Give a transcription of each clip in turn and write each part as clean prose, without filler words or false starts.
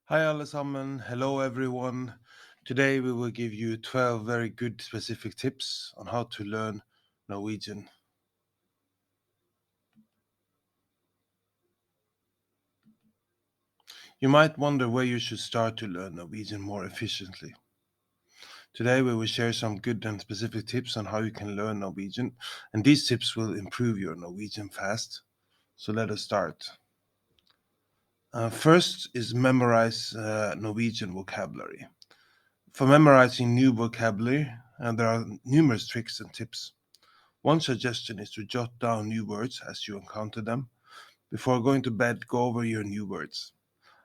Hi allesammans, hello everyone. Today we will give you 12 very good specific tips on how to learn Norwegian. You might wonder where you should start to learn Norwegian more efficiently. Today we will share some good and specific tips on how you can learn Norwegian, and these tips will improve your Norwegian fast. So let us start. First is memorize Norwegian vocabulary. For memorizing new vocabulary, there are numerous tricks and tips. One suggestion is to jot down new words as you encounter them. Before going to bed, go over your new words.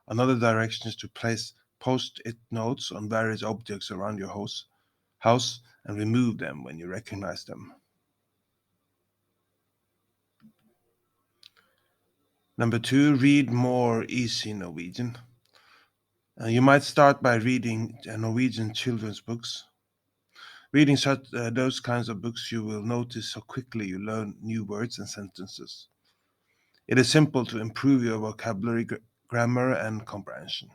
Another direction is to place post-it notes on various objects around your house and remove them when you recognize them. Number 2, read more easy Norwegian. You might start by reading Norwegian children's books. Reading those kinds of books, you will notice how quickly you learn new words and sentences. It is simple to improve your vocabulary, grammar, and comprehension.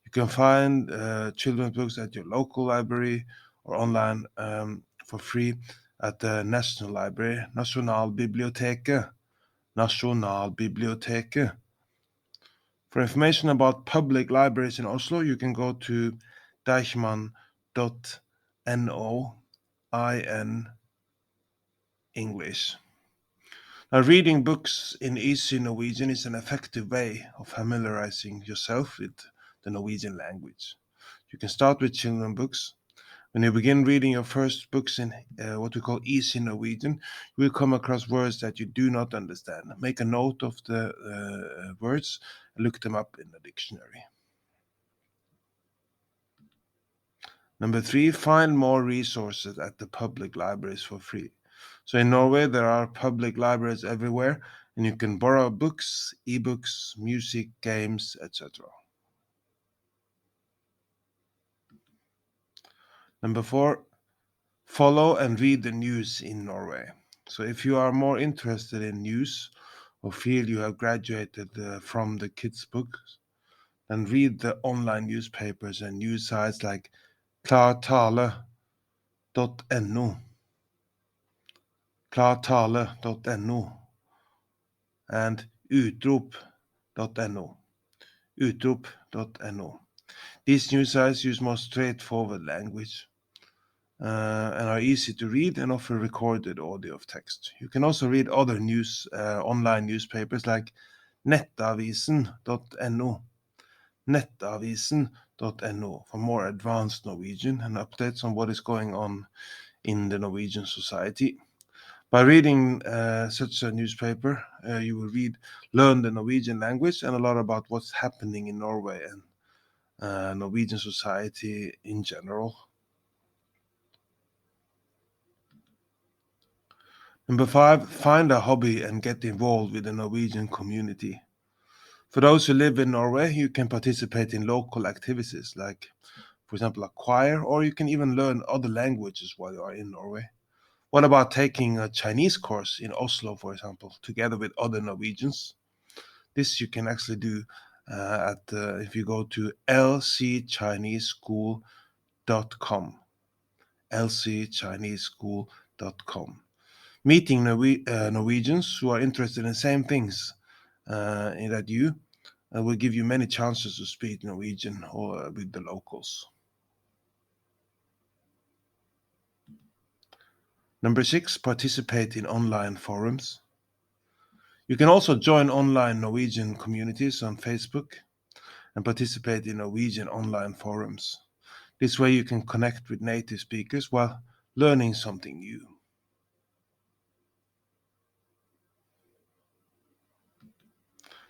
You can find children's books at your local library or online for free at the National Library, Nasjonalbiblioteket. Nasjonalbiblioteket. For information about public libraries in Oslo, you can go to deichman.no, IN English. Now, reading books in easy Norwegian is an effective way of familiarizing yourself with the Norwegian language. You can start with children's books. When you begin reading your first books in what we call easy Norwegian, you will come across words that you do not understand. Make a note of the words and look them up in the dictionary. Number 3, find more resources at the public libraries for free. So in Norway, there are public libraries everywhere, and you can borrow books, ebooks, music, games, etc. Number 4, follow and read the news in Norway. So if you are more interested in news or feel you have graduated from the kids' books, then read the online newspapers and news sites like klartale.no, klartale.no, and utrop.no. Utrop.no. These news sites use more straightforward language and are easy to read and offer recorded audio of text. You can also read other online newspapers like nettavisen.no, nettavisen.no for more advanced Norwegian and updates on what is going on in the Norwegian society. By reading such a newspaper, you will learn the Norwegian language and a lot about what's happening in Norway and Norwegian society in general. Number 5, find a hobby and get involved with the Norwegian community. For those who live in Norway, you can participate in local activities like, for example, a choir, or you can even learn other languages while you are in Norway. What about taking a Chinese course in Oslo, for example, together with other Norwegians? This you can actually do if you go to lcchineseschool.com, lcchineseschool.com. Meeting Norwegians who are interested in the same things that you will give you many chances to speak Norwegian or with the locals. Number 6, participate in online forums. You can also join online Norwegian communities on Facebook and participate in Norwegian online forums. This way you can connect with native speakers while learning something new.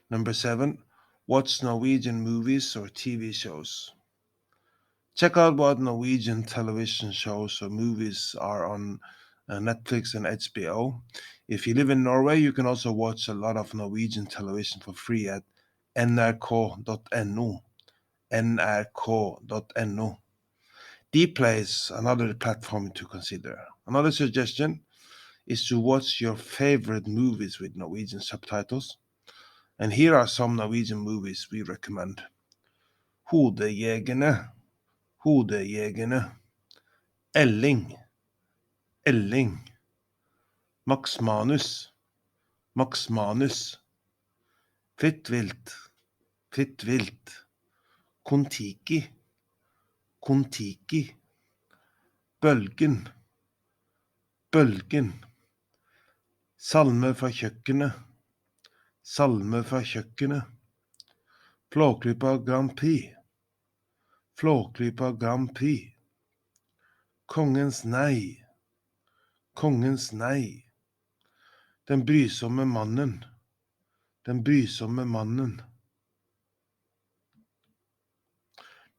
Number 7, watch Norwegian movies or TV shows. Check out what Norwegian television shows or movies are on Netflix and HBO. If you live in Norway, you can also watch a lot of Norwegian television for free at nrk.no. nrk.no. Dplay is another platform to consider. Another suggestion is to watch your favorite movies with Norwegian subtitles. And here are some Norwegian movies we recommend. hodejegerne, hodejegerne, elling, elling, Max Manus, Max Manus, Fittvilt, Fittvilt, Kontiki, Kontiki, Bølgen, Bølgen, Salme fra kjøkkenet, Salme fra kjøkkenet, Flåklypa Grand Prix, Flåklypa Grand Prix, Kongens nei, Kongens nei, Den brysomme mannen, Den brysomme mannen.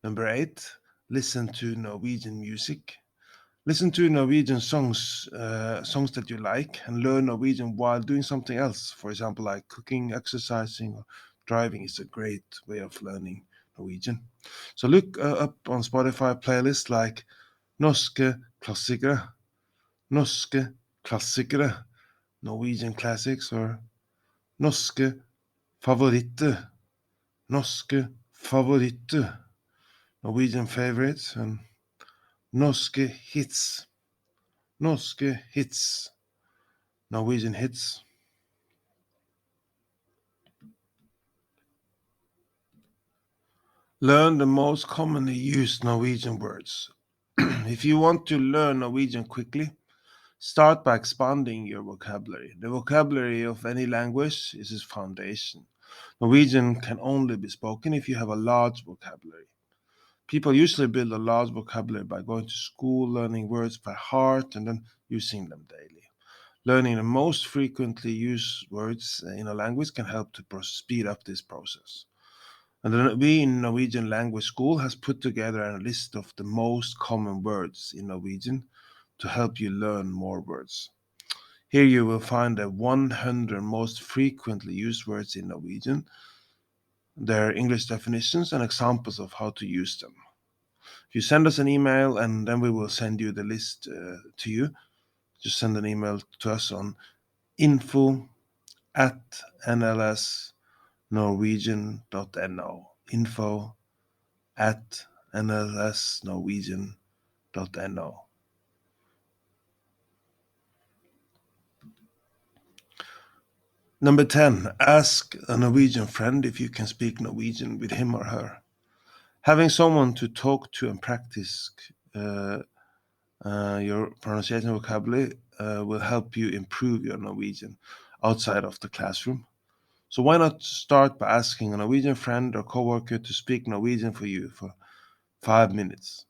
Number 8, listen to Norwegian music. Listen to Norwegian songs that you like, and learn Norwegian while doing something else. For example, like cooking, exercising, or driving is a great way of learning Norwegian. So look up on Spotify playlists like Norske, klassikere, Norske, klassikere, Norwegian classics, or Norske, favoritter, Norske, favoritter, Norwegian favorites, and Norske hits, Norske hits, Norwegian hits. Learn the most commonly used Norwegian words. If you want to learn Norwegian quickly, start by expanding your vocabulary. The vocabulary of any language is its foundation. Norwegian can only be spoken if you have a large vocabulary. People usually build a large vocabulary by going to school, learning words by heart, and then using them daily. Learning the most frequently used words in a language can help to speed up this process. And we in Norwegian Language School has put together a list of the most common words in Norwegian to help you learn more words. Here you will find the 100 most frequently used words in Norwegian, their English definitions, and examples of how to use them. If you send us an email, and then we will send you the list to you, just send an email to us on info@nlsnorwegian.no. info@nlsnorwegian.no. Number 10, ask a Norwegian friend if you can speak Norwegian with him or her. Having someone to talk to and practice your pronunciation vocabulary will help you improve your Norwegian outside of the classroom. So why not start by asking a Norwegian friend or coworker to speak Norwegian for you for 5 minutes?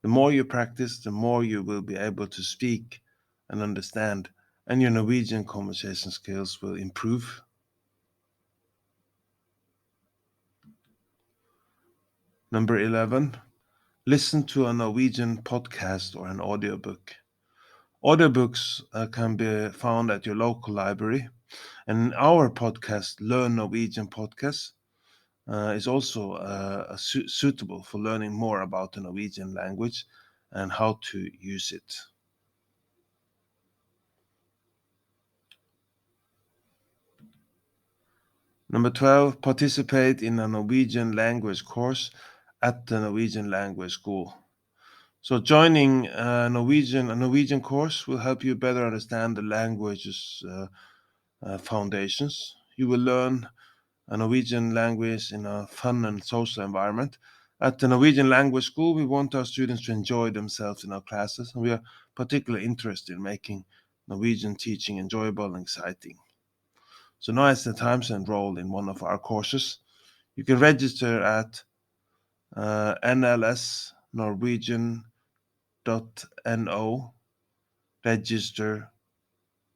The more you practice, the more you will be able to speak and understand, and your Norwegian conversation skills will improve. Number 11, listen to a Norwegian podcast or an audiobook. Audiobooks can be found at your local library, and our podcast, Learn Norwegian Podcast, is also suitable for learning more about the Norwegian language and how to use it. Number 12, participate in a Norwegian language course at the Norwegian Language School. So joining a Norwegian course will help you better understand the language's foundations. You will learn a Norwegian language in a fun and social environment. At the Norwegian Language School, we want our students to enjoy themselves in our classes, and we are particularly interested in making Norwegian teaching enjoyable and exciting. So now is the time to enroll in one of our courses. You can register at nlsnorwegian.no, register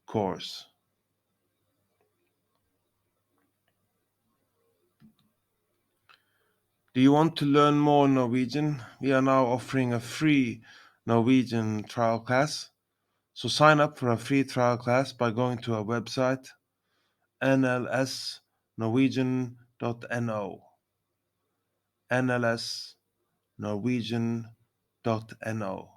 course. Do you want to learn more Norwegian? We are now offering a free Norwegian trial class. So sign up for a free trial class by going to our website, nlsnorwegian.no, nlsnorwegian.no.